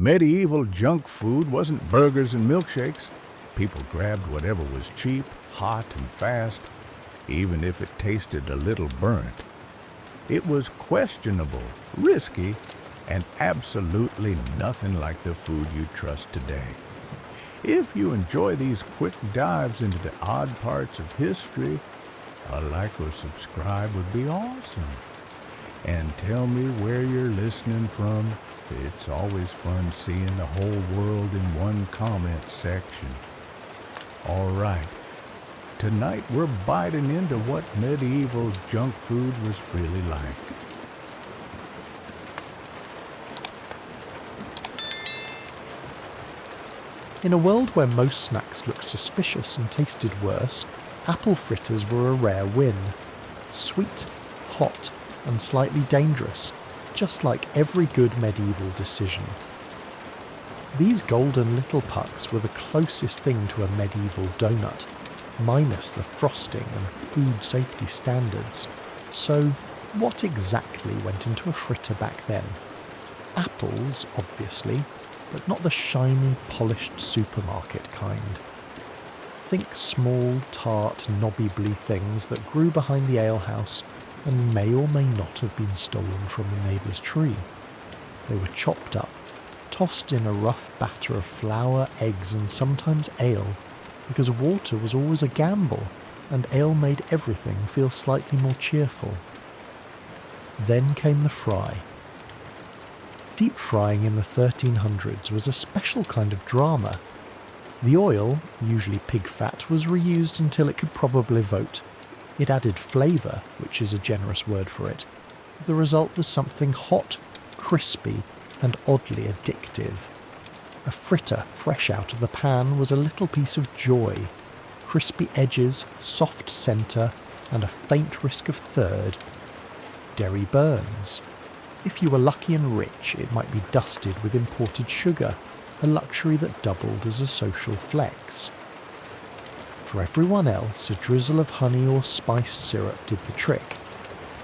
Medieval junk food wasn't burgers and milkshakes. People grabbed whatever was cheap, hot, and fast, even if it tasted a little burnt. It was questionable, risky, and absolutely nothing like the food you trust today. If you enjoy these quick dives into the odd parts of history, a like or subscribe would be awesome. And tell me where you're listening from. It's always fun seeing the whole world in one comment section. All right, tonight we're biting into what medieval junk food was really like. In a world where most snacks looked suspicious and tasted worse, apple fritters were a rare win. Sweet, hot, and slightly dangerous, just like every good medieval decision. These golden little pucks were the closest thing to a medieval donut, minus the frosting and food safety standards. So, what exactly went into a fritter back then? Apples, obviously, but not the shiny, polished supermarket kind. Think small, tart, knobbly things that grew behind the alehouse and may or may not have been stolen from the neighbour's tree. They were chopped up, tossed in a rough batter of flour, eggs and sometimes ale, because water was always a gamble, and ale made everything feel slightly more cheerful. Then came the fry. Deep frying in the 1300s was a special kind of drama. The oil, usually pig fat, was reused until it could probably vote. It added flavour, which is a generous word for it. The result was something hot, crispy, and oddly addictive. A fritter fresh out of the pan was a little piece of joy. Crispy edges, soft centre, and a faint risk of third. Derry burns. If you were lucky and rich, it might be dusted with imported sugar, a luxury that doubled as a social flex. For everyone else, a drizzle of honey or spiced syrup did the trick.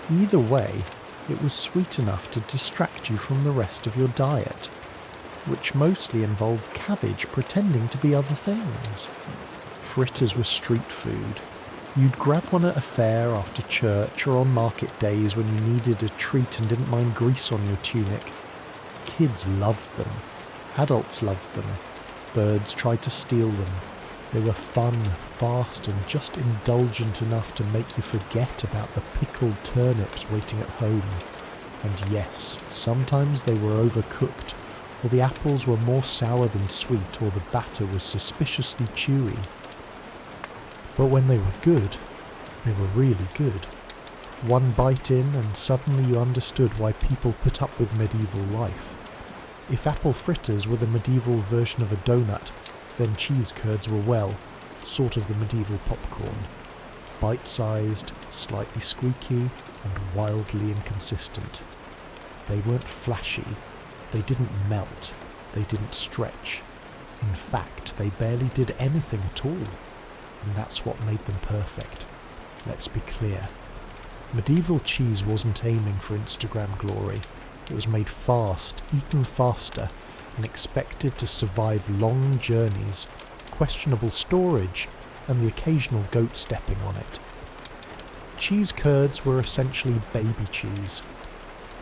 Either way, it was sweet enough to distract you from the rest of your diet, which mostly involved cabbage pretending to be other things. Fritters were street food. You'd grab one at a fair after church or on market days when you needed a treat and didn't mind grease on your tunic. Kids loved them. Adults loved them. Birds tried to steal them. They were fun, fast, and just indulgent enough to make you forget about the pickled turnips waiting at home. And yes, sometimes they were overcooked, or the apples were more sour than sweet, or the batter was suspiciously chewy. But when they were good, they were really good. One bite in and suddenly you understood why people put up with medieval life. If apple fritters were the medieval version of a donut, then cheese curds were, well, sort of the medieval popcorn. Bite-sized, slightly squeaky, and wildly inconsistent. They weren't flashy, they didn't melt, they didn't stretch. In fact, they barely did anything at all. And that's what made them perfect. Let's be clear. Medieval cheese wasn't aiming for Instagram glory. It was made fast, eaten faster, and expected to survive long journeys, questionable storage, and the occasional goat stepping on it. Cheese curds were essentially baby cheese.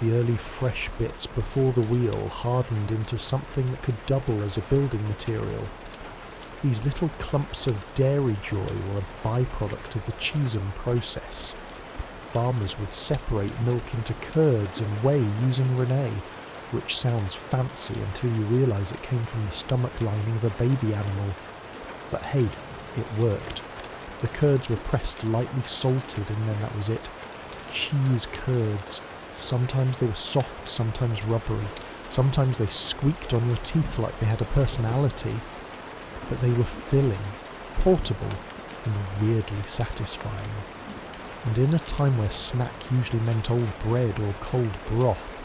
The early fresh bits before the wheel hardened into something that could double as a building material. These little clumps of dairy joy were a byproduct of the cheesem process. Farmers would separate milk into curds and whey using rennet, which sounds fancy until you realise it came from the stomach lining of a baby animal. But hey, it worked. The curds were pressed lightly salted and then that was it. Cheese curds. Sometimes they were soft, sometimes rubbery. Sometimes they squeaked on your teeth like they had a personality. But they were filling, portable, and weirdly satisfying. And in a time where snack usually meant old bread or cold broth,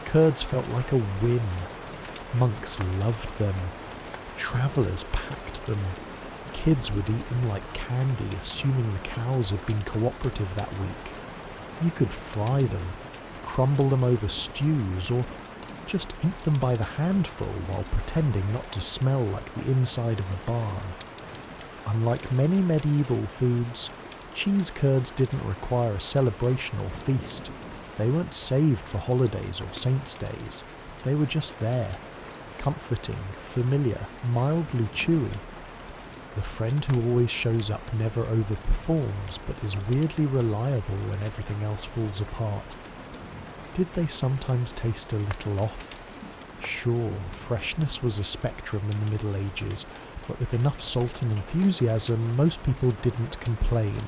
curds felt like a win. Monks loved them. Travellers packed them. Kids would eat them like candy, assuming the cows had been cooperative that week. You could fry them, crumble them over stews, or just eat them by the handful while pretending not to smell like the inside of a barn. Unlike many medieval foods, cheese curds didn't require a celebration or feast. They weren't saved for holidays or saints' days. They were just there, comforting, familiar, mildly chewy. The friend who always shows up never overperforms, but is weirdly reliable when everything else falls apart. Did they sometimes taste a little off? Sure, freshness was a spectrum in the Middle Ages, but with enough salt and enthusiasm, most people didn't complain.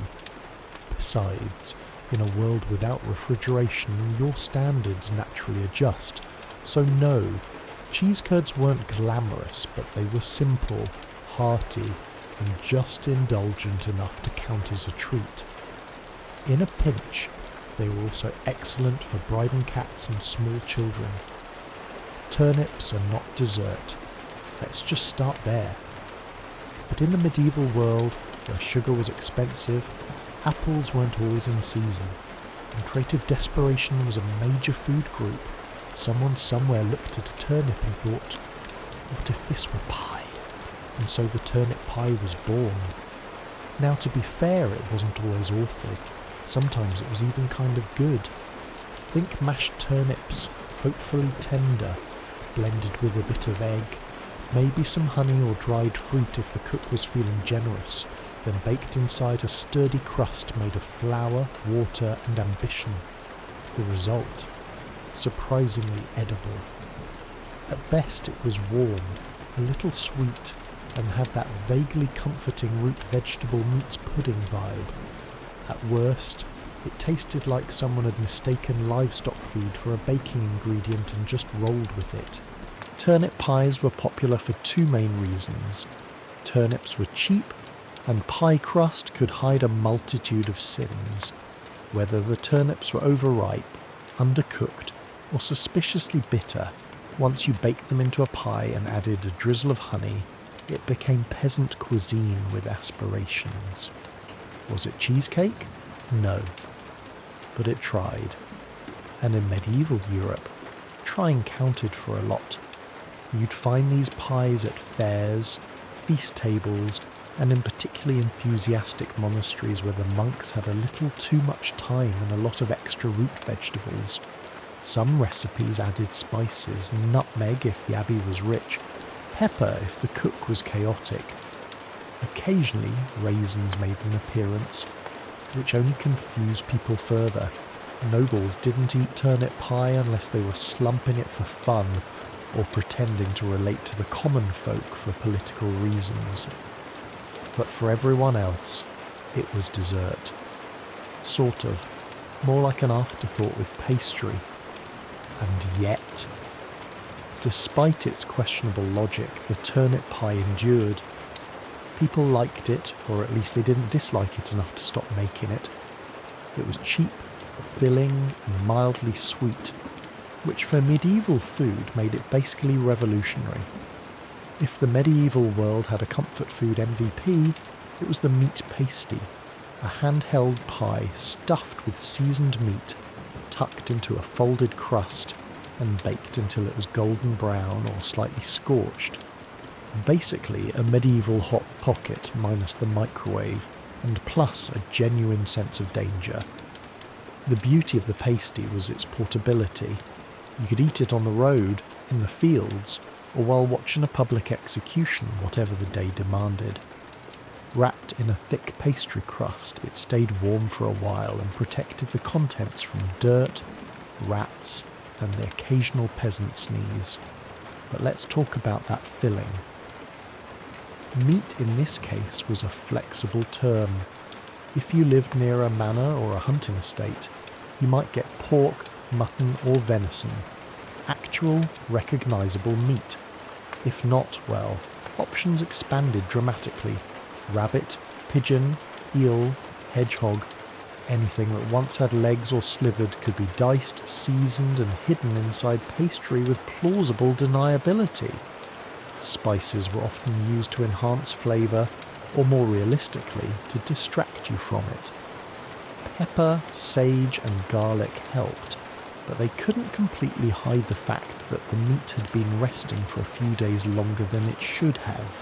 Besides, in a world without refrigeration, your standards naturally adjust. So no, cheese curds weren't glamorous, but they were simple, hearty, and just indulgent enough to count as a treat. In a pinch, they were also excellent for bribing cats and small children. Turnips are not dessert. Let's just start there. But in the medieval world, where sugar was expensive, apples weren't always in season, and creative desperation was a major food group. Someone somewhere looked at a turnip and thought, what if this were pie? And so the turnip pie was born. Now, to be fair, it wasn't always awful. Sometimes it was even kind of good. Think mashed turnips, hopefully tender, blended with a bit of egg, maybe some honey or dried fruit if the cook was feeling generous, then baked inside a sturdy crust made of flour, water and ambition. The result? Surprisingly edible. At best it was warm, a little sweet, and had that vaguely comforting root vegetable meats pudding vibe. At worst, it tasted like someone had mistaken livestock feed for a baking ingredient and just rolled with it. Turnip pies were popular for two main reasons. Turnips were cheap, and pie crust could hide a multitude of sins. Whether the turnips were overripe, undercooked, or suspiciously bitter, once you baked them into a pie and added a drizzle of honey, it became peasant cuisine with aspirations. Was it cheesecake? No. But it tried. And in medieval Europe, trying counted for a lot. You'd find these pies at fairs, feast tables, and in particularly enthusiastic monasteries where the monks had a little too much time and a lot of extra root vegetables. Some recipes added spices, nutmeg if the abbey was rich, pepper if the cook was chaotic. Occasionally, raisins made an appearance, which only confused people further. Nobles didn't eat turnip pie unless they were slumping it for fun or pretending to relate to the common folk for political reasons. But for everyone else, it was dessert. Sort of. More like an afterthought with pastry. And yet, despite its questionable logic, the turnip pie endured. People liked it, or at least they didn't dislike it enough to stop making it. It was cheap, filling, and mildly sweet, which for medieval food made it basically revolutionary. If the medieval world had a comfort food MVP, it was the meat pasty, a handheld pie stuffed with seasoned meat, tucked into a folded crust and baked until it was golden brown or slightly scorched. Basically a medieval hot pocket minus the microwave, and plus a genuine sense of danger. The beauty of the pasty was its portability. You could eat it on the road, in the fields, or while watching a public execution, whatever the day demanded. Wrapped in a thick pastry crust, it stayed warm for a while and protected the contents from dirt, rats, and the occasional peasant sneeze. But let's talk about that filling. Meat in this case was a flexible term. If you lived near a manor or a hunting estate, you might get pork, mutton or venison. Actual, recognisable meat. If not, well, options expanded dramatically. Rabbit, pigeon, eel, hedgehog, anything that once had legs or slithered could be diced, seasoned and hidden inside pastry with plausible deniability. Spices were often used to enhance flavour, or more realistically, to distract you from it. Pepper, sage and garlic helped, but they couldn't completely hide the fact that the meat had been resting for a few days longer than it should have.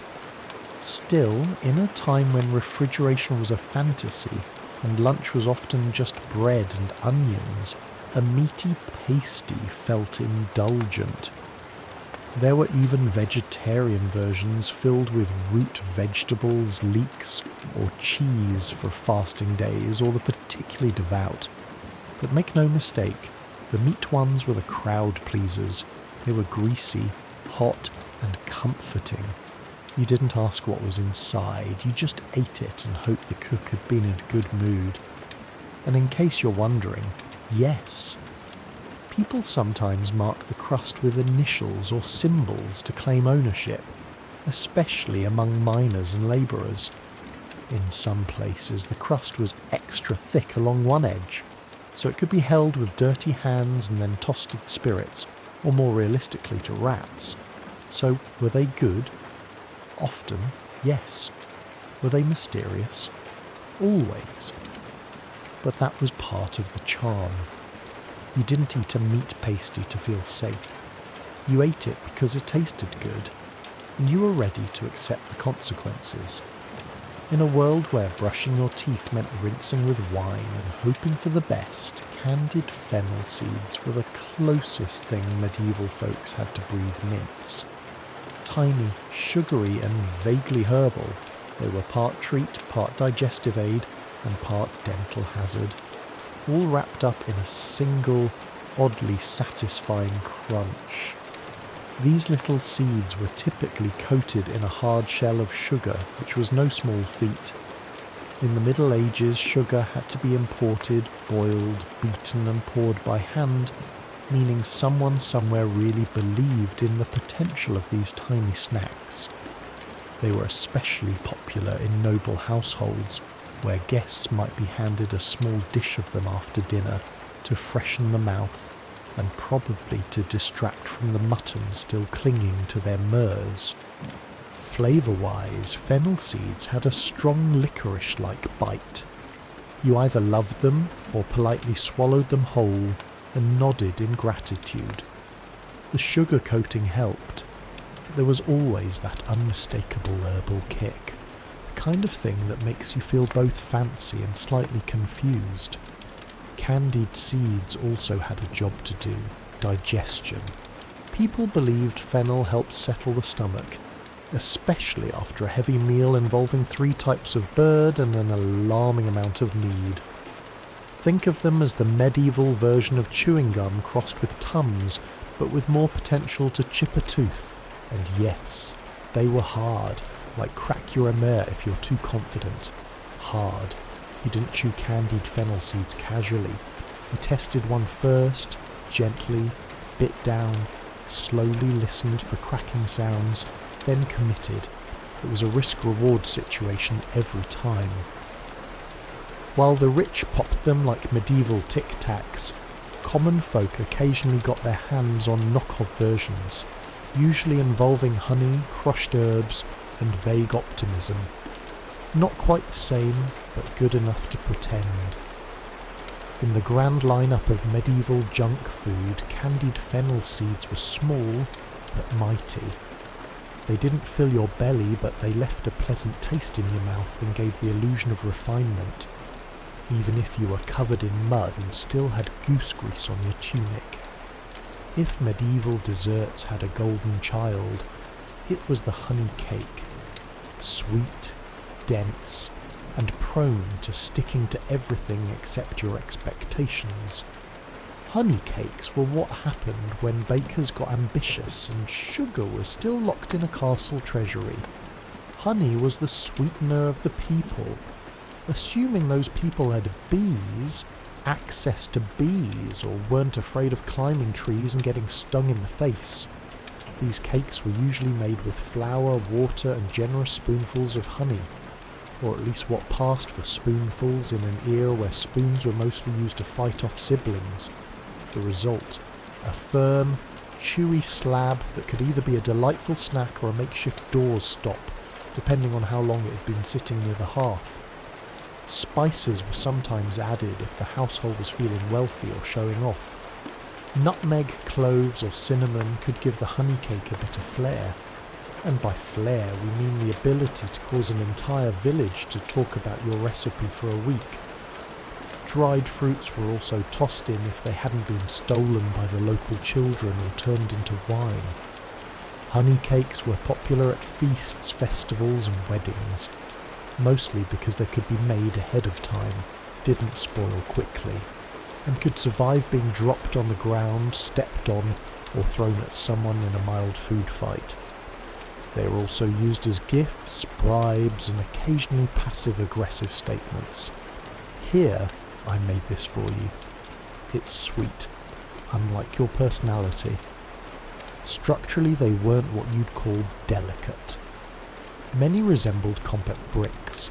Still, in a time when refrigeration was a fantasy and lunch was often just bread and onions, a meaty pasty felt indulgent. There were even vegetarian versions filled with root vegetables, leeks, or cheese for fasting days or the particularly devout. But make no mistake, the meat ones were the crowd pleasers. They were greasy, hot, and comforting. You didn't ask what was inside, you just ate it and hoped the cook had been in a good mood. And in case you're wondering, yes, people sometimes mark the crust with initials or symbols to claim ownership, especially among miners and labourers. In some places, the crust was extra thick along one edge, so it could be held with dirty hands and then tossed to the spirits, or more realistically to rats. So, were they good? Often, yes. Were they mysterious? Always. But that was part of the charm. You didn't eat a meat pasty to feel safe. You ate it because it tasted good, and you were ready to accept the consequences. In a world where brushing your teeth meant rinsing with wine and hoping for the best, candied fennel seeds were the closest thing medieval folks had to breathe mints. Tiny, sugary and vaguely herbal, they were part treat, part digestive aid, and part dental hazard, all wrapped up in a single, oddly satisfying crunch. These little seeds were typically coated in a hard shell of sugar, which was no small feat. In the Middle Ages, sugar had to be imported, boiled, beaten and poured by hand, meaning someone somewhere really believed in the potential of these tiny snacks. They were especially popular in noble households, where guests might be handed a small dish of them after dinner to freshen the mouth and probably to distract from the mutton still clinging to their murs. Flavour-wise, fennel seeds had a strong licorice-like bite. You either loved them or politely swallowed them whole and nodded in gratitude. The sugar coating helped. There was always that unmistakable herbal kick, the kind of thing that makes you feel both fancy and slightly confused. Candied seeds also had a job to do, digestion. People believed fennel helped settle the stomach, especially after a heavy meal involving 3 types of bird and an alarming amount of mead. Think of them as the medieval version of chewing gum crossed with Tums, but with more potential to chip a tooth. And yes, they were hard, like crack your mare if you're too confident. Hard. You didn't chew candied fennel seeds casually. You tested one first, gently, bit down, slowly listened for cracking sounds, then committed. It was a risk-reward situation every time. While the rich popped them like medieval tic-tacs, common folk occasionally got their hands on knock-off versions, usually involving honey, crushed herbs, and vague optimism. Not quite the same, but good enough to pretend. In the grand lineup of medieval junk food, candied fennel seeds were small, but mighty. They didn't fill your belly, but they left a pleasant taste in your mouth and gave the illusion of refinement, even if you were covered in mud and still had goose grease on your tunic. If medieval desserts had a golden child, it was the honey cake. Sweet, dense, and prone to sticking to everything except your expectations. Honey cakes were what happened when bakers got ambitious and sugar was still locked in a castle treasury. Honey was the sweetener of the people. Assuming those people had bees, access to bees, or weren't afraid of climbing trees and getting stung in the face. These cakes were usually made with flour, water, and generous spoonfuls of honey, or at least what passed for spoonfuls in an era where spoons were mostly used to fight off siblings. The result, a firm, chewy slab that could either be a delightful snack or a makeshift door's stop, depending on how long it had been sitting near the hearth. Spices were sometimes added if the household was feeling wealthy or showing off. Nutmeg, cloves or cinnamon could give the honey cake a bit of flair. And by flair we mean the ability to cause an entire village to talk about your recipe for a week. Dried fruits were also tossed in if they hadn't been stolen by the local children or turned into wine. Honey cakes were popular at feasts, festivals and weddings, mostly because they could be made ahead of time, didn't spoil quickly, and could survive being dropped on the ground, stepped on, or thrown at someone in a mild food fight. They were also used as gifts, bribes, and occasionally passive-aggressive statements. Here, I made this for you. It's sweet, unlike your personality. Structurally, they weren't what you'd call delicate. Many resembled compact bricks.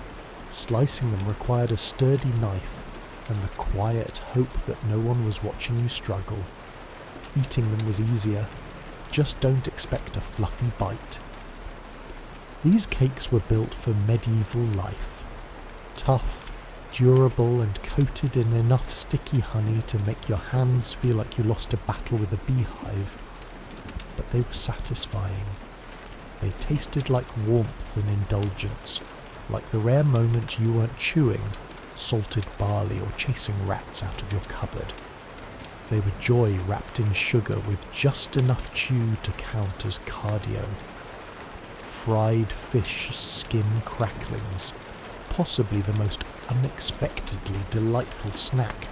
Slicing them required a sturdy knife and the quiet hope that no one was watching you struggle. Eating them was easier. Just don't expect a fluffy bite. These cakes were built for medieval life. Tough, durable and coated in enough sticky honey to make your hands feel like you lost a battle with a beehive. But they were satisfying. They tasted like warmth and indulgence, like the rare moment you weren't chewing salted barley or chasing rats out of your cupboard. They were joy wrapped in sugar with just enough chew to count as cardio. Fried fish skin cracklings, possibly the most unexpectedly delightful snack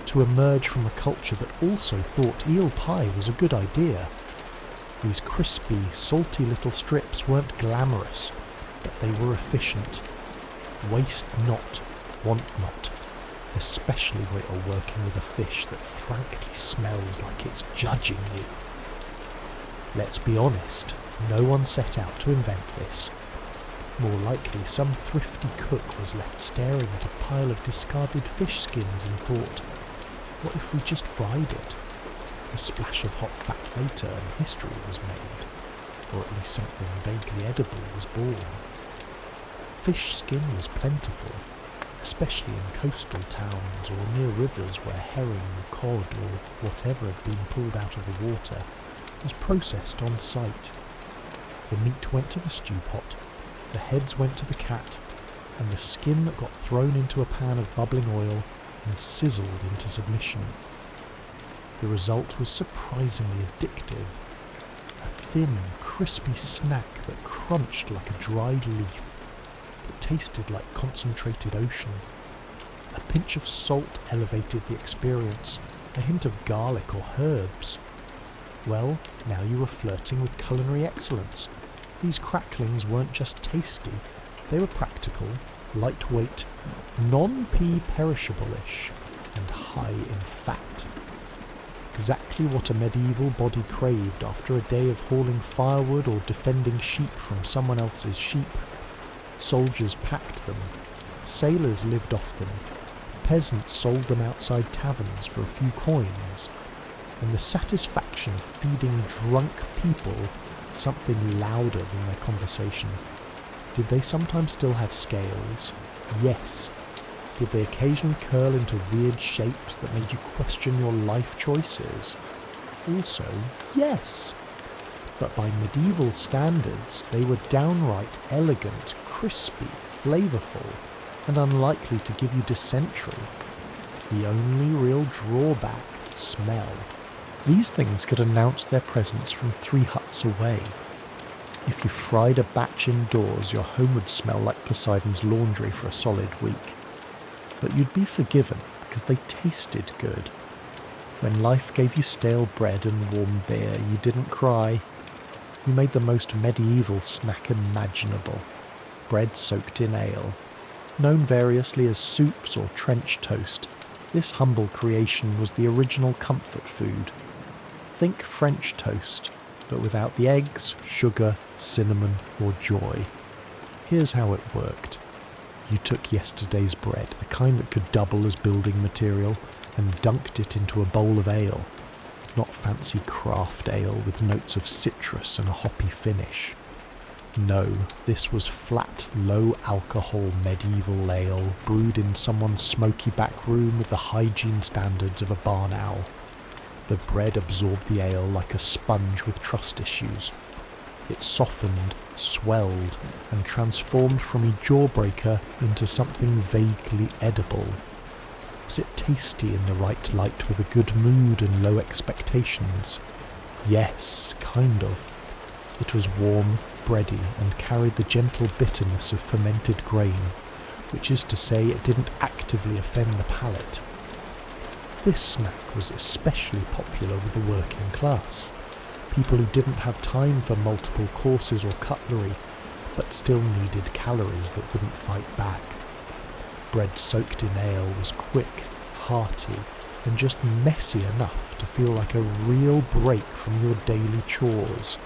to emerge from a culture that also thought eel pie was a good idea. These crispy, salty little strips weren't glamorous, but they were efficient. Waste not, want not, especially when you're working with a fish that frankly smells like it's judging you. Let's be honest, no one set out to invent this. More likely, some thrifty cook was left staring at a pile of discarded fish skins and thought, what if we just fried it? A splash of hot fat later and history was made, or at least something vaguely edible was born. Fish skin was plentiful, especially in coastal towns or near rivers where herring, cod or whatever had been pulled out of the water was processed on site. The meat went to the stew pot, the heads went to the cat, and the skin that got thrown into a pan of bubbling oil and sizzled into submission. The result was surprisingly addictive. A thin, crispy snack that crunched like a dried leaf, but tasted like concentrated ocean. A pinch of salt elevated the experience, a hint of garlic or herbs. Well, now you were flirting with culinary excellence. These cracklings weren't just tasty, they were practical, lightweight, non-pea perishable-ish, and high in fat. Exactly what a medieval body craved after a day of hauling firewood or defending sheep from someone else's sheep. Soldiers packed them, sailors lived off them, peasants sold them outside taverns for a few coins, and the satisfaction of feeding drunk people something louder than their conversation. Did they sometimes still have scales? Yes. Did they occasionally curl into weird shapes that made you question your life choices? Also, yes. But by medieval standards, they were downright elegant, crispy, flavourful, and unlikely to give you dysentery. The only real drawback, smell. These things could announce their presence from 3 huts away. If you fried a batch indoors, your home would smell like Poseidon's laundry for a solid week. But you'd be forgiven because they tasted good. When life gave you stale bread and warm beer, you didn't cry. You made the most medieval snack imaginable. Bread soaked in ale. Known variously as soups or trench toast, this humble creation was the original comfort food. Think French toast, but without the eggs, sugar, cinnamon or joy. Here's how it worked. You took yesterday's bread, the kind that could double as building material, and dunked it into a bowl of ale. Not fancy craft ale with notes of citrus and a hoppy finish. No, this was flat, low-alcohol medieval ale brewed in someone's smoky back room with the hygiene standards of a barn owl. The bread absorbed the ale like a sponge with trust issues. It softened, swelled, and transformed from a jawbreaker into something vaguely edible. Was it tasty in the right light with a good mood and low expectations? Yes, kind of. It was warm, bready, and carried the gentle bitterness of fermented grain, which is to say it didn't actively offend the palate. This snack was especially popular with the working class, people who didn't have time for multiple courses or cutlery, but still needed calories that wouldn't fight back. Bread soaked in ale was quick, hearty, and just messy enough to feel like a real break from your daily chores.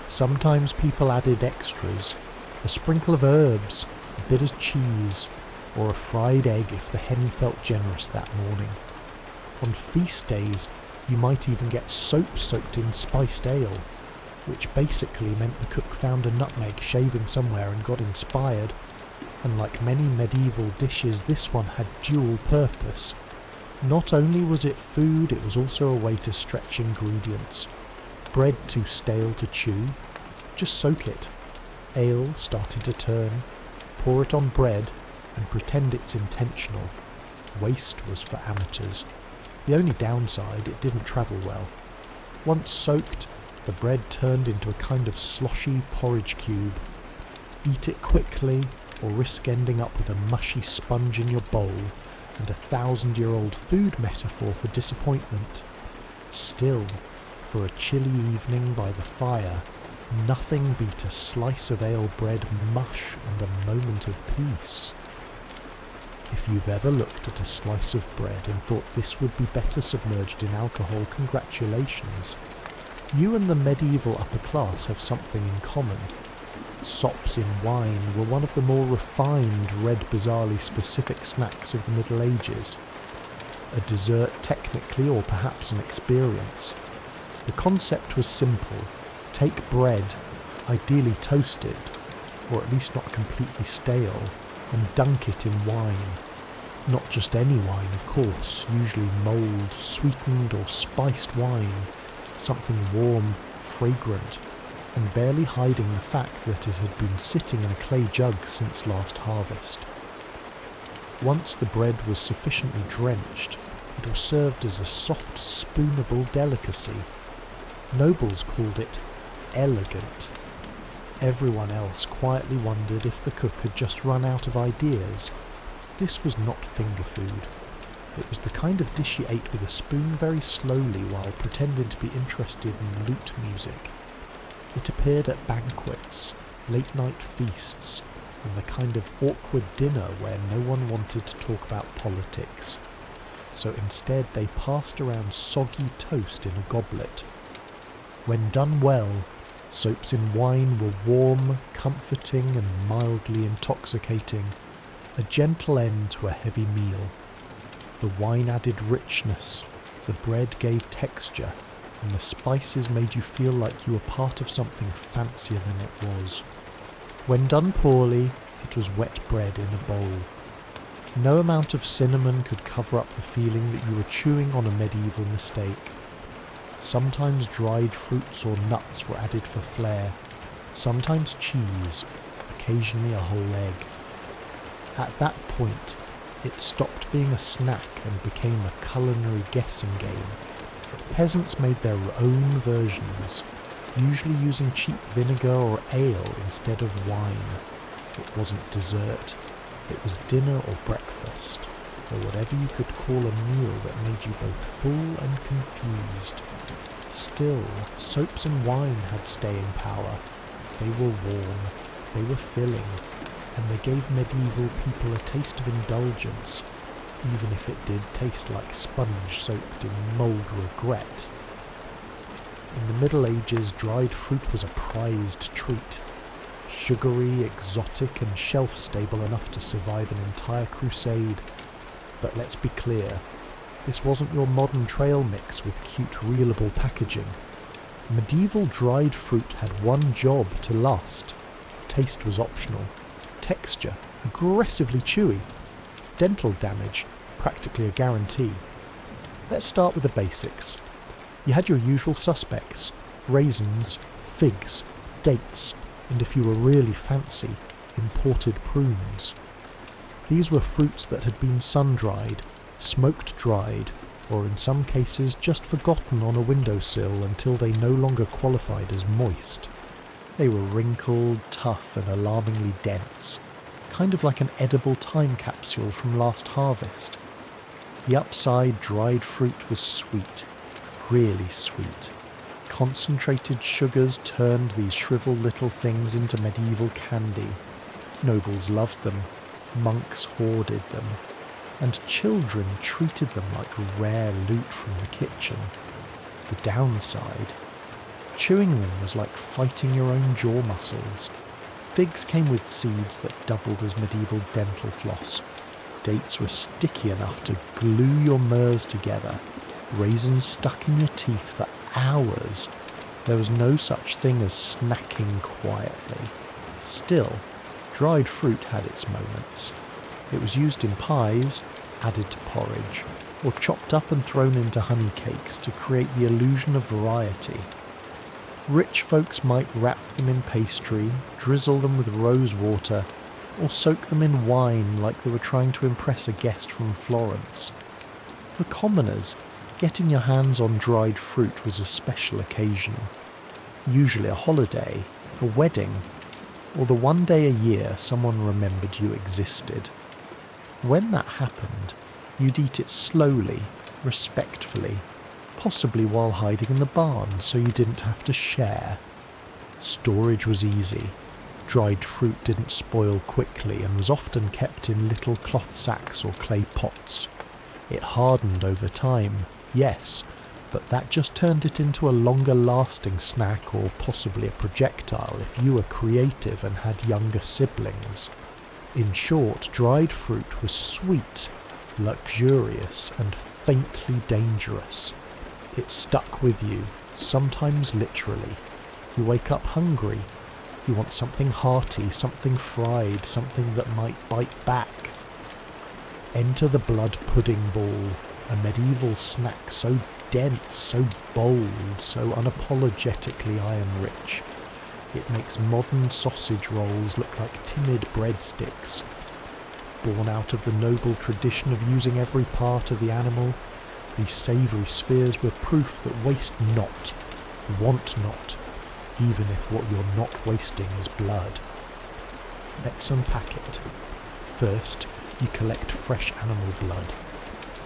Sometimes people added extras, a sprinkle of herbs, a bit of cheese, or a fried egg if the hen felt generous that morning. On feast days, you might even get soap soaked in spiced ale, which basically meant the cook found a nutmeg shaving somewhere and got inspired. And like many medieval dishes, this one had dual purpose. Not only was it food, it was also a way to stretch ingredients. Bread too stale to chew? Just soak it. Ale started to turn. Pour it on bread and pretend it's intentional. Waste was for amateurs. The only downside, it didn't travel well. Once soaked, the bread turned into a kind of sloshy porridge cube. Eat it quickly, or risk ending up with a mushy sponge in your bowl and a 1,000-year-old food metaphor for disappointment. Still, for a chilly evening by the fire, nothing beat a slice of ale bread mush and a moment of peace. If you've ever looked at a slice of bread and thought this would be better submerged in alcohol, congratulations. You and the medieval upper class have something in common. Sops in wine were one of the more refined, red bizarrely specific snacks of the Middle Ages. A dessert technically, or perhaps an experience. The concept was simple. Take bread, ideally toasted, or at least not completely stale, and dunk it in wine. Not just any wine, of course, usually mulled, sweetened or spiced wine, something warm, fragrant, and barely hiding the fact that it had been sitting in a clay jug since last harvest. Once the bread was sufficiently drenched, it was served as a soft, spoonable delicacy. Nobles called it elegant. Everyone else quietly wondered if the cook had just run out of ideas. This was not finger food. It was the kind of dish you ate with a spoon very slowly while pretending to be interested in lute music. It appeared at banquets, late-night feasts, and the kind of awkward dinner where no one wanted to talk about politics. So instead they passed around soggy toast in a goblet. When done well, soaps in wine were warm, comforting, and mildly intoxicating, a gentle end to a heavy meal. The wine added richness, the bread gave texture, and the spices made you feel like you were part of something fancier than it was. When done poorly, it was wet bread in a bowl. No amount of cinnamon could cover up the feeling that you were chewing on a medieval mistake. Sometimes dried fruits or nuts were added for flair, sometimes cheese, occasionally a whole egg. At that point, it stopped being a snack and became a culinary guessing game. Peasants made their own versions, usually using cheap vinegar or ale instead of wine. It wasn't dessert, it was dinner or breakfast, or whatever you could call a meal that made you both full and confused. Still, soaps and wine had staying power. They were warm, they were filling, and they gave medieval people a taste of indulgence, even if it did taste like sponge soaked in mulled regret. In the Middle Ages, dried fruit was a prized treat. Sugary, exotic, and shelf-stable enough to survive an entire crusade. But let's be clear, this wasn't your modern trail mix with cute reelable packaging. Medieval dried fruit had one job to last. Taste was optional. Texture, aggressively chewy. Dental damage, practically a guarantee. Let's start with the basics. You had your usual suspects: raisins, figs, dates, and if you were really fancy, imported prunes. These were fruits that had been sun-dried, smoked-dried, or in some cases just forgotten on a windowsill until they no longer qualified as moist. They were wrinkled, tough, and alarmingly dense, kind of like an edible time capsule from last harvest. The upside dried fruit was sweet, really sweet. Concentrated sugars turned these shriveled little things into medieval candy. Nobles loved them, monks hoarded them, and children treated them like rare loot from the kitchen. The downside: chewing them was like fighting your own jaw muscles. Figs came with seeds that doubled as medieval dental floss. Dates were sticky enough to glue your murs together. Raisins stuck in your teeth for hours. There was no such thing as snacking quietly. Still, dried fruit had its moments. It was used in pies, added to porridge, or chopped up and thrown into honey cakes to create the illusion of variety. Rich folks might wrap them in pastry, drizzle them with rose water, or soak them in wine like they were trying to impress a guest from Florence. For commoners, getting your hands on dried fruit was a special occasion, usually a holiday, a wedding, or the one day a year someone remembered you existed. When that happened, you'd eat it slowly, respectfully, possibly while hiding in the barn so you didn't have to share. Storage was easy. Dried fruit didn't spoil quickly and was often kept in little cloth sacks or clay pots. It hardened over time, yes, but that just turned it into a longer-lasting snack or possibly a projectile if you were creative and had younger siblings. In short, dried fruit was sweet, luxurious, and faintly dangerous. It stuck with you, sometimes literally. You wake up hungry. You want something hearty, something fried, something that might bite back. Enter the blood pudding ball, a medieval snack so dense, so bold, so unapologetically iron-rich. It makes modern sausage rolls look like timid breadsticks. Born out of the noble tradition of using every part of the animal, these savoury spheres were proof that waste not, want not, even if what you're not wasting is blood. Let's unpack it. First, you collect fresh animal blood,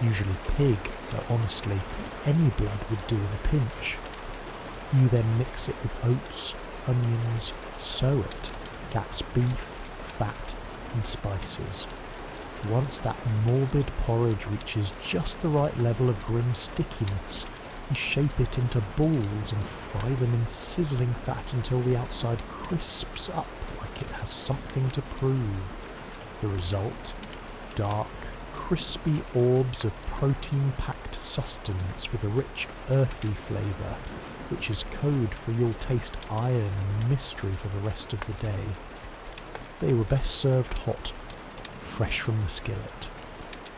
usually pig, though honestly, any blood would do in a pinch. You then mix it with oats, onions, sow it. That's beef, fat, and spices. Once that morbid porridge reaches just the right level of grim stickiness, you shape it into balls and fry them in sizzling fat until the outside crisps up like it has something to prove. The result? Dark, crispy orbs of protein-packed sustenance with a rich, earthy flavour, which is code for you'll taste iron and mystery for the rest of the day. They were best served hot, fresh from the skillet,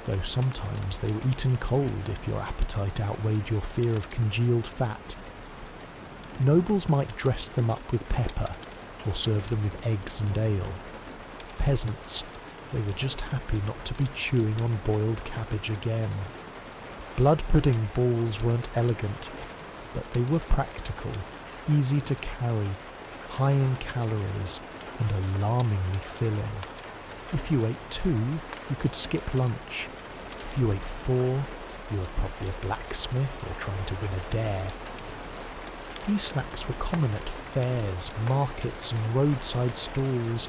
though sometimes they were eaten cold if your appetite outweighed your fear of congealed fat. Nobles might dress them up with pepper, or serve them with eggs and ale. Peasants, they were just happy not to be chewing on boiled cabbage again. Blood pudding balls weren't elegant, but they were practical, easy to carry, high in calories, and alarmingly filling. If you ate 2, you could skip lunch. If you ate 4, you were probably a blacksmith or trying to win a dare. These snacks were common at fairs, markets, and roadside stalls,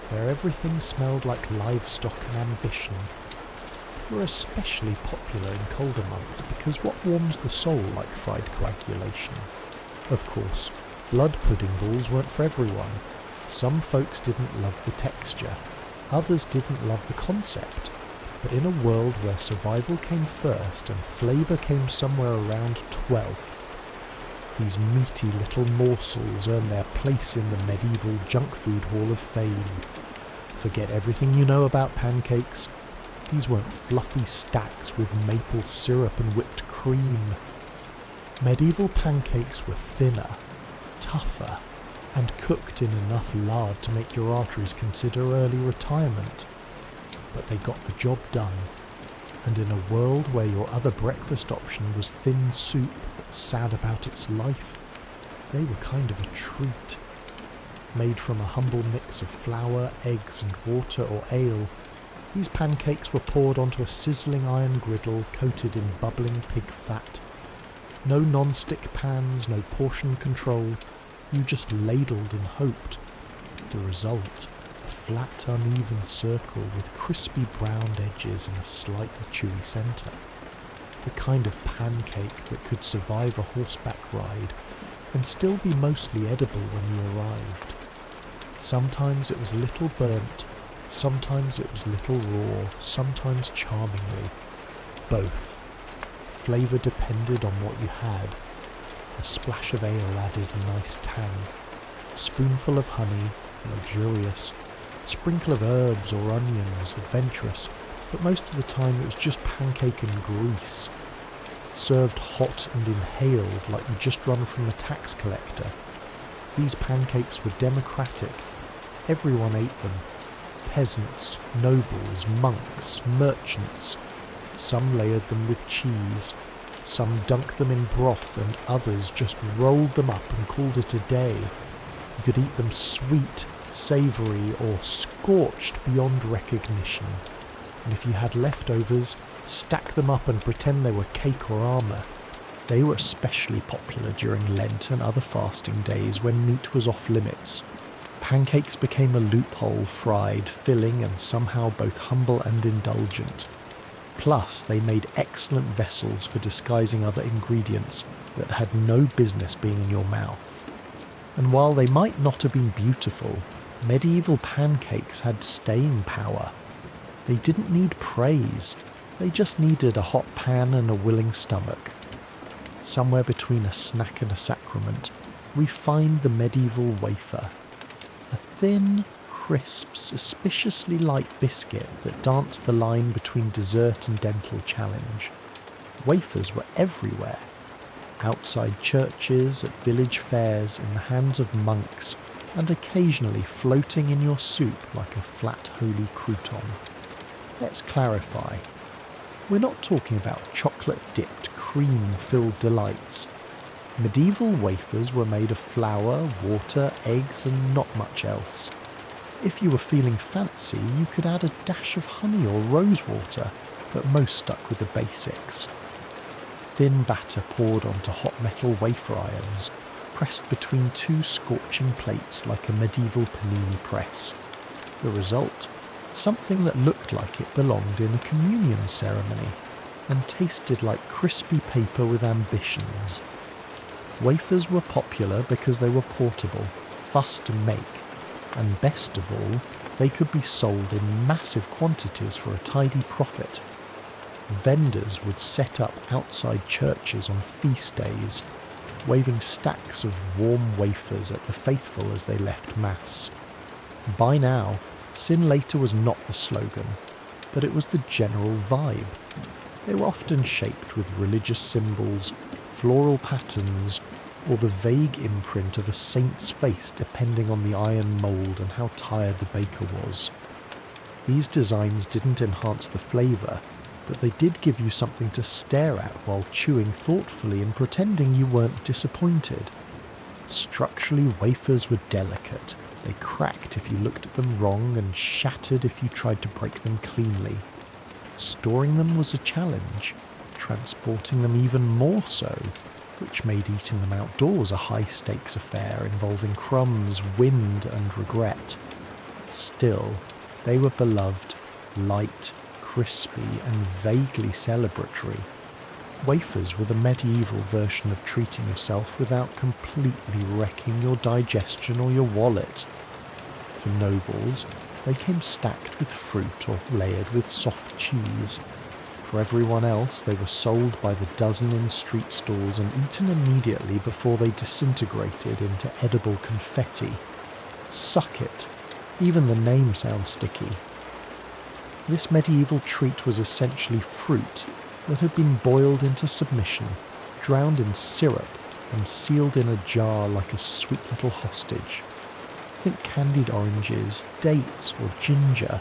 where everything smelled like livestock and ambition. They were especially popular in colder months because what warms the soul like fried coagulation? Of course, blood pudding balls weren't for everyone. Some folks didn't love the texture, others didn't love the concept. But in a world where survival came first and flavour came somewhere around 12th, these meaty little morsels earn their place in the medieval junk food hall of fame. Forget everything you know about pancakes. These weren't fluffy stacks with maple syrup and whipped cream. Medieval pancakes were thinner, tougher, and cooked in enough lard to make your arteries consider early retirement. But they got the job done, and in a world where your other breakfast option was thin soup that's sad about its life, they were kind of a treat. Made from a humble mix of flour, eggs and water or ale, these pancakes were poured onto a sizzling iron griddle coated in bubbling pig fat. No non-stick pans, no portion control, you just ladled and hoped. The result, a flat, uneven circle with crispy browned edges and a slightly chewy centre. The kind of pancake that could survive a horseback ride and still be mostly edible when you arrived. Sometimes it was a little burnt, sometimes it was a little raw, sometimes charmingly. Both. Flavour depended on what you had. A splash of ale added a nice tang. A spoonful of honey, luxurious. A sprinkle of herbs or onions, adventurous. But most of the time it was just pancake and grease. Served hot and inhaled like you just run from a tax collector. These pancakes were democratic. Everyone ate them. Peasants, nobles, monks, merchants. Some layered them with cheese. Some dunked them in broth and others just rolled them up and called it a day. You could eat them sweet, savoury or scorched beyond recognition. And if you had leftovers, stack them up and pretend they were cake or armour. They were especially popular during Lent and other fasting days when meat was off limits. Pancakes became a loophole, fried, filling and somehow both humble and indulgent. Plus, they made excellent vessels for disguising other ingredients that had no business being in your mouth. And while they might not have been beautiful, medieval pancakes had staying power. They didn't need praise, they just needed a hot pan and a willing stomach. Somewhere between a snack and a sacrament, we find the medieval wafer. A thin, crisp, suspiciously light biscuit that danced the line between dessert and dental challenge. Wafers were everywhere. Outside churches, at village fairs, in the hands of monks, and occasionally floating in your soup like a flat holy crouton. Let's clarify. We're not talking about chocolate-dipped, cream-filled delights. Medieval wafers were made of flour, water, eggs, and not much else. If you were feeling fancy, you could add a dash of honey or rosewater, but most stuck with the basics. Thin batter poured onto hot metal wafer irons, pressed between two scorching plates like a medieval panini press. The result? Something that looked like it belonged in a communion ceremony, and tasted like crispy paper with ambitions. Wafers were popular because they were portable, fast to make, and best of all, they could be sold in massive quantities for a tidy profit. Vendors would set up outside churches on feast days, waving stacks of warm wafers at the faithful as they left Mass. By now, sin later was not the slogan, but it was the general vibe. They were often shaped with religious symbols, floral patterns, or the vague imprint of a saint's face depending on the iron mould and how tired the baker was. These designs didn't enhance the flavour, but they did give you something to stare at while chewing thoughtfully and pretending you weren't disappointed. Structurally, wafers were delicate. They cracked if you looked at them wrong and shattered if you tried to break them cleanly. Storing them was a challenge, transporting them even more so, which made eating them outdoors a high-stakes affair involving crumbs, wind and regret. Still, they were beloved, light, crispy and vaguely celebratory. Wafers were the medieval version of treating yourself without completely wrecking your digestion or your wallet. For nobles, they came stacked with fruit or layered with soft cheese. For everyone else, they were sold by the dozen in street stalls and eaten immediately before they disintegrated into edible confetti. Suck it. Even the name sounds sticky. This medieval treat was essentially fruit that had been boiled into submission, drowned in syrup and sealed in a jar like a sweet little hostage. Think candied oranges, dates or ginger,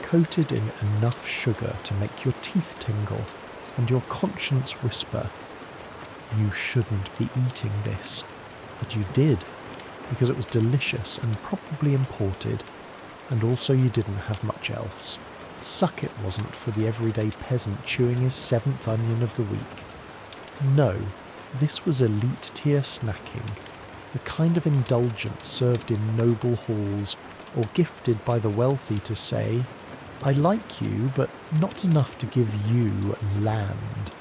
coated in enough sugar to make your teeth tingle and your conscience whisper, "You shouldn't be eating this." But you did, because it was delicious and probably imported, and also you didn't have much else. Suck it wasn't for the everyday peasant chewing his 7th onion of the week. No, this was elite tier snacking, the kind of indulgence served in noble halls or gifted by the wealthy to say, "I like you, but not enough to give you land."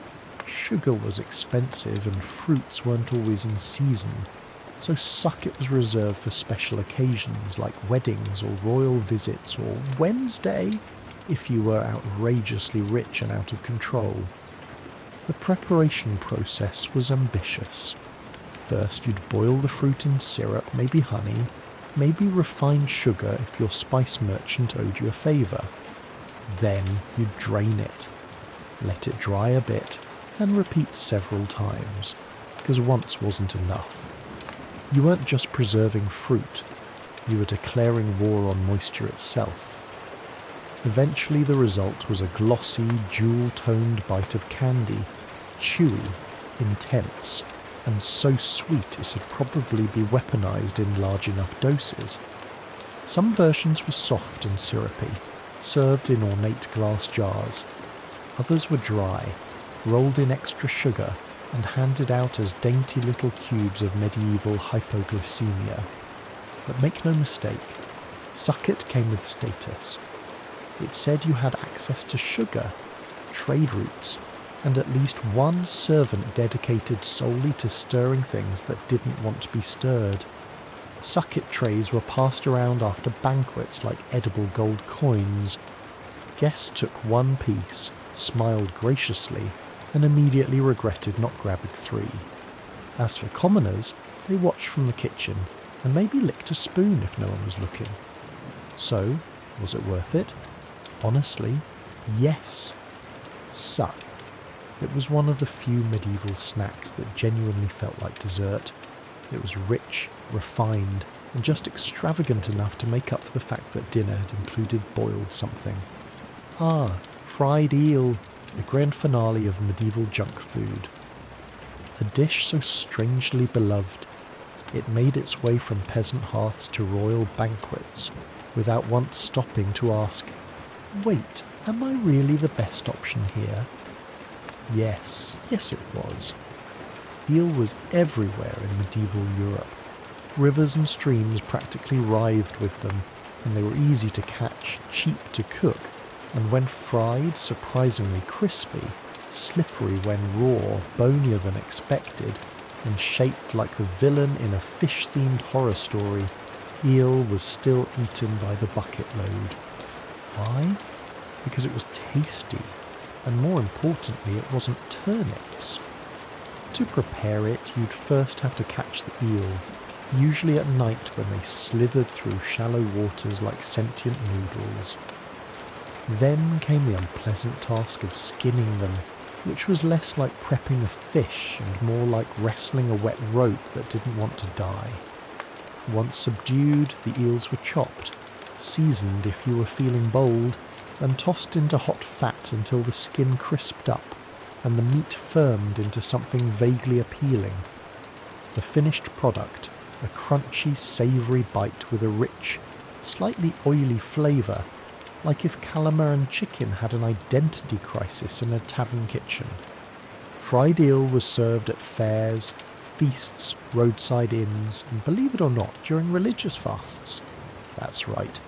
Sugar was expensive and fruits weren't always in season, so suck it was reserved for special occasions like weddings or royal visits or Wednesday, if you were outrageously rich and out of control. The preparation process was ambitious. First you'd boil the fruit in syrup, maybe honey, maybe refined sugar if your spice merchant owed you a favour. Then you'd drain it, let it dry a bit, and repeat several times, because once wasn't enough. You weren't just preserving fruit, you were declaring war on moisture itself. Eventually the result was a glossy, jewel-toned bite of candy, chewy, intense, and so sweet it'd probably be weaponized in large enough doses. Some versions were soft and syrupy, served in ornate glass jars. Others were dry, rolled in extra sugar, and handed out as dainty little cubes of medieval hypoglycemia. But make no mistake, succoot came with status. It said you had access to sugar, trade routes, and at least one servant dedicated solely to stirring things that didn't want to be stirred. Succoot trays were passed around after banquets like edible gold coins. Guests took one piece, smiled graciously, and immediately regretted not grabbing 3. As for commoners, they watched from the kitchen and maybe licked a spoon if no one was looking. So, was it worth it? Honestly, yes. Suck. It was one of the few medieval snacks that genuinely felt like dessert. It was rich, refined, and just extravagant enough to make up for the fact that dinner had included boiled something. Ah, fried eel, the grand finale of medieval junk food. A dish so strangely beloved, it made its way from peasant hearths to royal banquets, without once stopping to ask, "Wait, am I really the best option here?" Yes it was. Eel was everywhere in medieval Europe. Rivers and streams practically writhed with them, and they were easy to catch, cheap to cook, and when fried, surprisingly crispy, slippery when raw, bonier than expected, and shaped like the villain in a fish-themed horror story, eel was still eaten by the bucket load. Why? Because it was tasty, and more importantly, it wasn't turnips. To prepare it, you'd first have to catch the eel, usually at night when they slithered through shallow waters like sentient noodles. Then came the unpleasant task of skinning them, which was less like prepping a fish and more like wrestling a wet rope that didn't want to die. Once subdued, the eels were chopped, seasoned if you were feeling bold, and tossed into hot fat until the skin crisped up and the meat firmed into something vaguely appealing. The finished product, a crunchy, savoury bite with a rich, slightly oily flavour, like if calamari and chicken had an identity crisis in a tavern kitchen. Fried eel was served at fairs, feasts, roadside inns, and believe it or not, during religious fasts. That's right.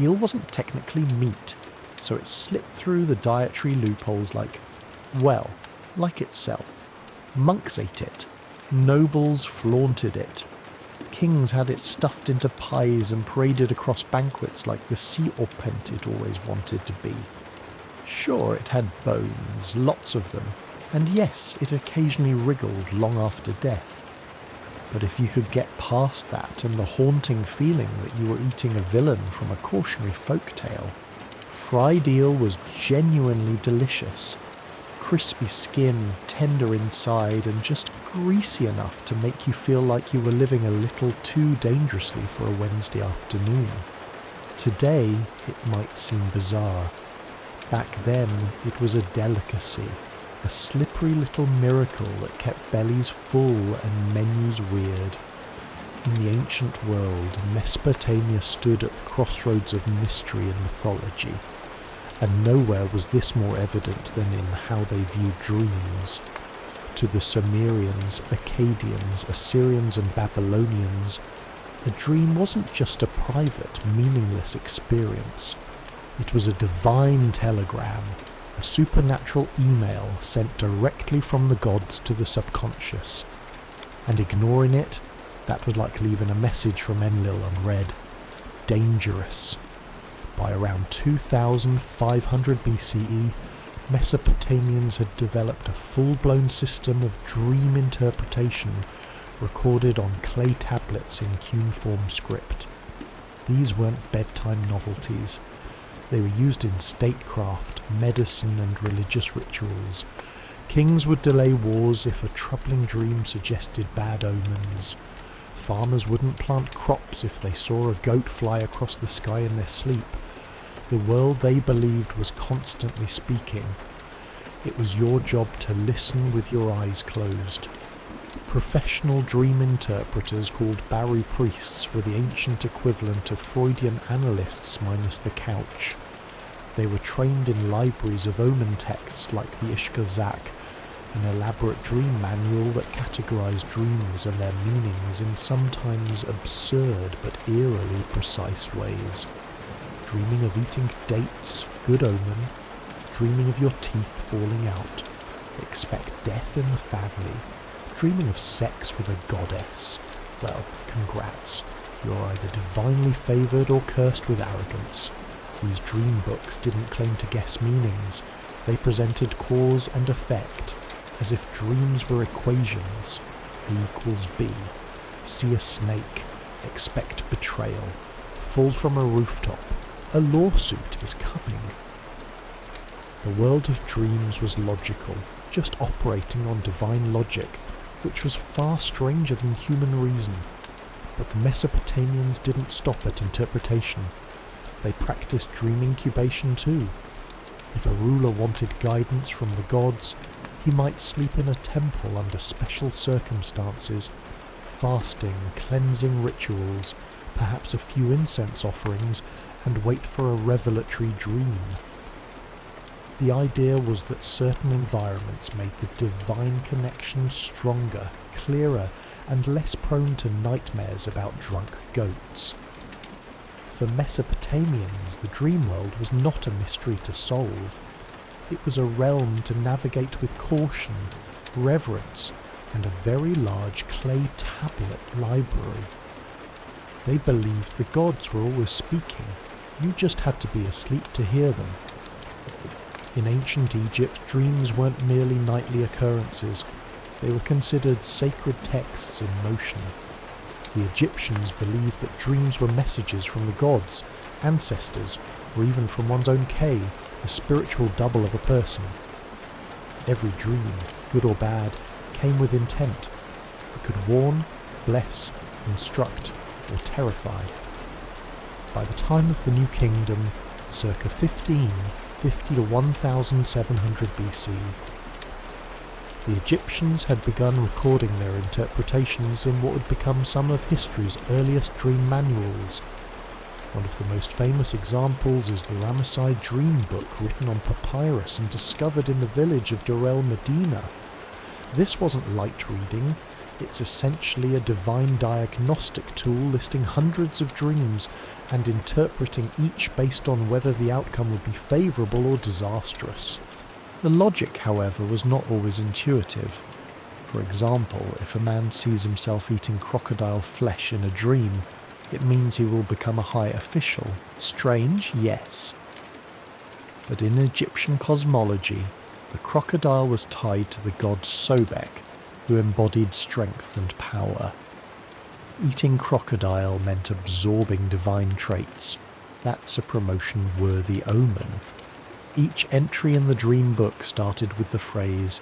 Eel wasn't technically meat, so it slipped through the dietary loopholes like itself. Monks ate it. Nobles flaunted it. Kings had it stuffed into pies and paraded across banquets like the sea orpent it always wanted to be. Sure, it had bones, lots of them, and yes, it occasionally wriggled long after death. But if you could get past that and the haunting feeling that you were eating a villain from a cautionary folk tale, fried eel was genuinely delicious. crispy skin, tender inside, and just greasy enough to make you feel like you were living a little too dangerously for a Wednesday afternoon. Today, it might seem bizarre. Back then, it was a delicacy, a slippery little miracle that kept bellies full and menus weird. In the ancient world, Mesopotamia stood at the crossroads of mystery and mythology, and nowhere was this more evident than in how they viewed dreams. To the Sumerians, Akkadians, Assyrians and Babylonians, a dream wasn't just a private, meaningless experience. It was a divine telegram, a supernatural email sent directly from the gods to the subconscious. And ignoring it, that was like leaving a message from Enlil unread. Dangerous. By around 2500 BCE, Mesopotamians had developed a full-blown system of dream interpretation recorded on clay tablets in cuneiform script. These weren't bedtime novelties. They were used in statecraft, medicine and religious rituals. Kings would delay wars if a troubling dream suggested bad omens. Farmers wouldn't plant crops if they saw a goat fly across the sky in their sleep. The world they believed was constantly speaking. It was your job to listen with your eyes closed. Professional dream interpreters called Baru priests were the ancient equivalent of Freudian analysts minus the couch. They were trained in libraries of omen texts like the Ishgazak, an elaborate dream manual that categorized dreams and their meanings in sometimes absurd but eerily precise ways. Dreaming of eating dates, good omen. Dreaming of your teeth falling out. Expect death in the family. Dreaming of sex with a goddess. Well, congrats. You're either divinely favoured or cursed with arrogance. These dream books didn't claim to guess meanings. They presented cause and effect, as if dreams were equations. A equals B. See a snake. Expect betrayal. Fall from a rooftop. A lawsuit is coming. The world of dreams was logical, just operating on divine logic, which was far stranger than human reason. But the Mesopotamians didn't stop at interpretation. They practiced dream incubation too. If a ruler wanted guidance from the gods, he might sleep in a temple under special circumstances, fasting, cleansing rituals, perhaps a few incense offerings, and wait for a revelatory dream. The idea was that certain environments made the divine connection stronger, clearer, and less prone to nightmares about drunk goats. For Mesopotamians, the dream world was not a mystery to solve. It was a realm to navigate with caution, reverence, and a very large clay tablet library. They believed the gods were always speaking. You just had to be asleep to hear them. In ancient Egypt, dreams weren't merely nightly occurrences. They were considered sacred texts in motion. The Egyptians believed that dreams were messages from the gods, ancestors, or even from one's own K, the spiritual double of a person. Every dream, good or bad, came with intent. It could warn, bless, instruct, or terrify. By the time of the New Kingdom, circa 1550 to 1700 BC, the Egyptians had begun recording their interpretations in what would become some of history's earliest dream manuals. One of the most famous examples is the Ramesside Dream Book, written on papyrus and discovered in the village of Deir el-Medina. This wasn't light reading. It's essentially a divine diagnostic tool listing hundreds of dreams and interpreting each based on whether the outcome would be favourable or disastrous. The logic, however, was not always intuitive. For example, if a man sees himself eating crocodile flesh in a dream, it means he will become a high official. Strange, yes. But in Egyptian cosmology, the crocodile was tied to the god Sobek, who embodied strength and power. Eating crocodile meant absorbing divine traits. That's a promotion-worthy omen. Each entry in the dream book started with the phrase,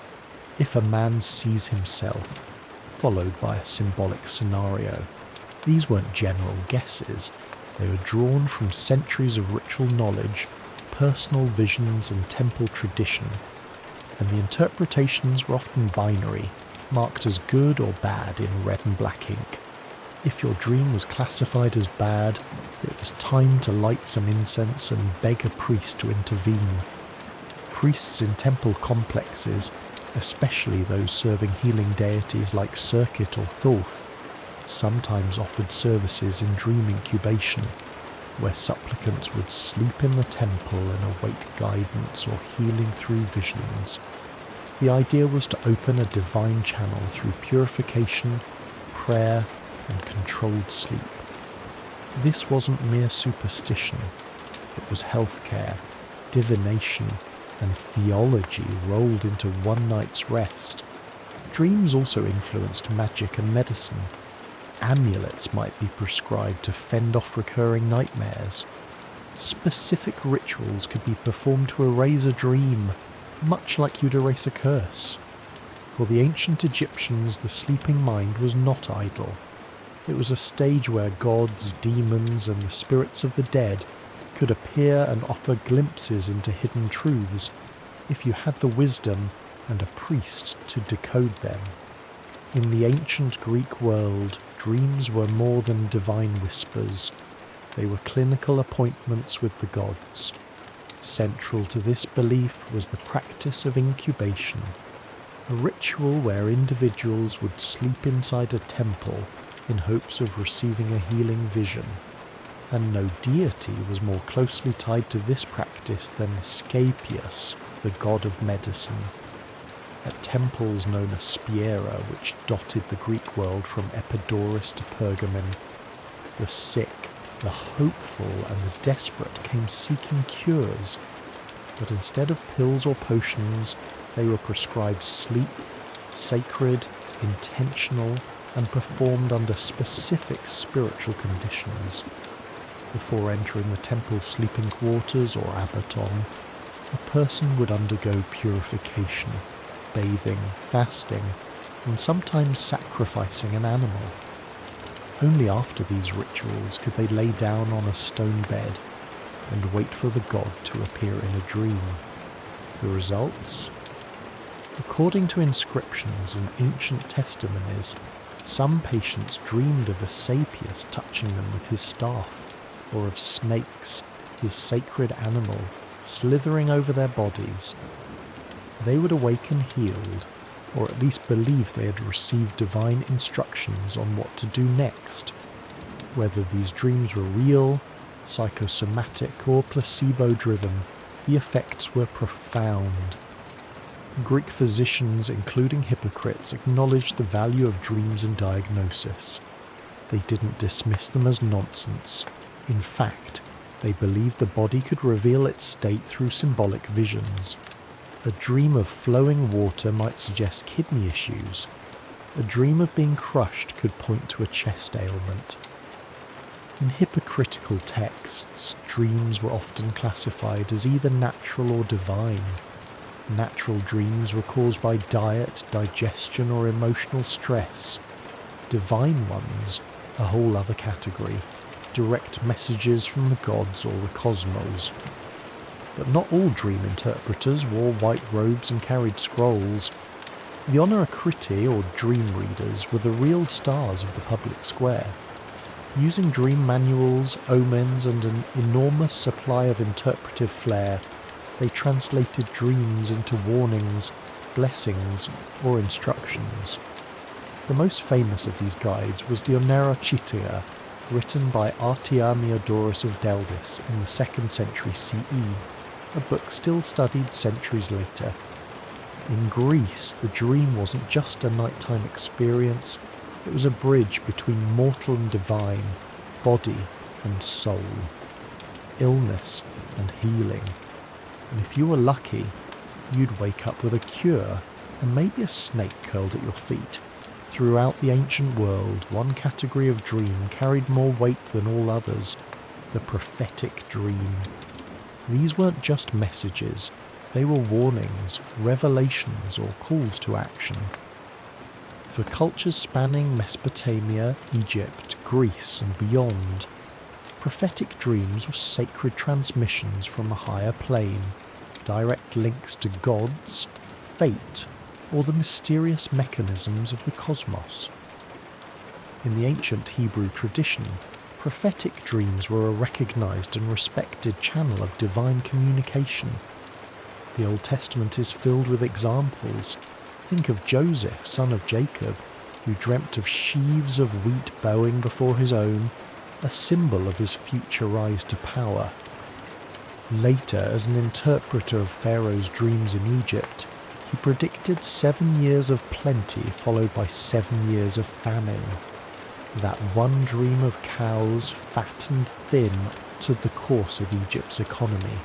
"if a man sees himself," followed by a symbolic scenario. These weren't general guesses, they were drawn from centuries of ritual knowledge, personal visions and temple tradition, and the interpretations were often binary, marked as good or bad in red and black ink. If your dream was classified as bad, it was time to light some incense and beg a priest to intervene. Priests in temple complexes, especially those serving healing deities like Circuit or Thoth, sometimes offered services in dream incubation, where supplicants would sleep in the temple and await guidance or healing through visions. The idea was to open a divine channel through purification, prayer, and controlled sleep. This wasn't mere superstition, it was healthcare, divination, and theology rolled into one night's rest. Dreams also influenced magic and medicine. Amulets might be prescribed to fend off recurring nightmares. Specific rituals could be performed to erase a dream, much like you'd erase a curse. For the ancient Egyptians, the sleeping mind was not idle. It was a stage where gods, demons, and the spirits of the dead could appear and offer glimpses into hidden truths if you had the wisdom and a priest to decode them. In the ancient Greek world, dreams were more than divine whispers. They were clinical appointments with the gods. Central to this belief was the practice of incubation, a ritual where individuals would sleep inside a temple in hopes of receiving a healing vision. And no deity was more closely tied to this practice than Asclepius, the god of medicine. At temples known as Spiera, which dotted the Greek world from Epidaurus to Pergamon, the sick, the hopeful, and the desperate came seeking cures. But instead of pills or potions, they were prescribed sleep, sacred, intentional, and performed under specific spiritual conditions. Before entering the temple's sleeping quarters or abaton, a person would undergo purification, bathing, fasting, and sometimes sacrificing an animal. Only after these rituals could they lay down on a stone bed and wait for the god to appear in a dream. The results? According to inscriptions and ancient testimonies, some patients dreamed of Asclepius touching them with his staff, or of snakes, his sacred animal, slithering over their bodies. They would awaken healed, or at least believe they had received divine instructions on what to do next. Whether these dreams were real, psychosomatic, or placebo-driven, the effects were profound. Greek physicians, including Hippocrates, acknowledged the value of dreams in diagnosis. They didn't dismiss them as nonsense. In fact, they believed the body could reveal its state through symbolic visions. A dream of flowing water might suggest kidney issues. A dream of being crushed could point to a chest ailment. In hypocritical texts, dreams were often classified as either natural or divine. Natural dreams were caused by diet, digestion, or emotional stress. Divine ones, a whole other category, direct messages from the gods or the cosmos. But not all dream interpreters wore white robes and carried scrolls. The Honoracriti, or dream readers, were the real stars of the public square. Using dream manuals, omens, and an enormous supply of interpretive flair, they translated dreams into warnings, blessings, or instructions. The most famous of these guides was the Honoracritia, written by Artemiodorus of Deldis in the 2nd century CE, a book still studied centuries later. In Greece, the dream wasn't just a nighttime experience, it was a bridge between mortal and divine, body and soul, illness and healing. And if you were lucky, you'd wake up with a cure and maybe a snake curled at your feet. Throughout the ancient world, one category of dream carried more weight than all others, the prophetic dream. These weren't just messages, they were warnings, revelations, or calls to action. For cultures spanning Mesopotamia, Egypt, Greece, and beyond, prophetic dreams were sacred transmissions from a higher plane, direct links to gods, fate, or the mysterious mechanisms of the cosmos. In the ancient Hebrew tradition, prophetic dreams were a recognized and respected channel of divine communication. The Old Testament is filled with examples. Think of Joseph, son of Jacob, who dreamt of sheaves of wheat bowing before his own, a symbol of his future rise to power. Later, as an interpreter of Pharaoh's dreams in Egypt, he predicted 7 years of plenty followed by 7 years of famine. That one dream of cows, fat and thin, altered the course of Egypt's economy.